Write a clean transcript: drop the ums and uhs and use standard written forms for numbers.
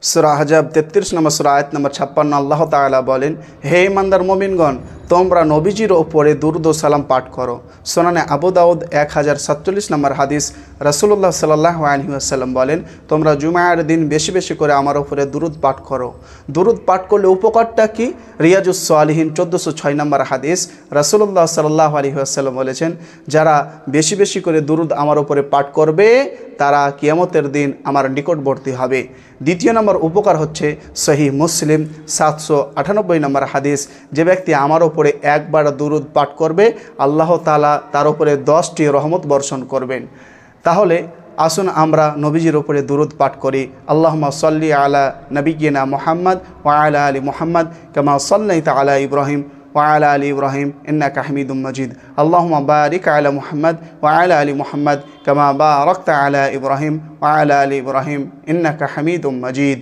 সূরা আহজাব 33 নম্বর সূরা আয়াত নম্বর 56 আল্লাহ তাআলা বলেন, হে ইমানদার মুমিনগণ, তোমরা নবীজির ওপরে দুরূদ ও সালাম পাঠ করো। সুনানে আবু দাউদ 1047 নম্বর হাদিস, রাসূলুল্লাহ সাল্লাল্লাহু আলাইহি ওয়াসাল্লাম বলেন, তোমরা জুমার দিন বেশি বেশি করে আমার ওপরে দুরূদ পাঠ করো। দুরূদ পাঠ করলে উপকারটা কি? রিয়াজুস সালিহিন 1406 নম্বর হাদিস, রাসূলুল্লাহ সাল্লাল্লাহু আলাইহি ওয়াসাল্লাম বলেছেন, যারা বেশি বেশি করে দুরূদ আমার ওপরে পাঠ করবে তারা কিয়ামতের দিন আমার নিকটবর্তী হবে। দ্বিতীয় নম্বর উপকার হচ্ছে সহিহ মুসলিম 798 নম্বর হাদিস, যে ব্যক্তি আমার ওপরে একবার দুরূদ পাঠ করবে আল্লাহ তাআলা তার উপরে 10টি রহমত বর্ষণ করবেন। তাহলে আসুন আমরা নবীজির ওপরে দুরূদ পাঠ করি। আল্লাহুম্মা সাল্লি আলা নবিয়্যিনা মুহাম্মদ ওয়া আলা আলি মুহাম্মদ কামা সাল্লাইতা আলা ইব্রাহিম وعلى آل إبراهيم إنك حميد مجيد. اللهم بارك على محمد وعلى آل محمد كما باركت على إبراهيم وعلى آل إبراهيم إنك حميد مجيد.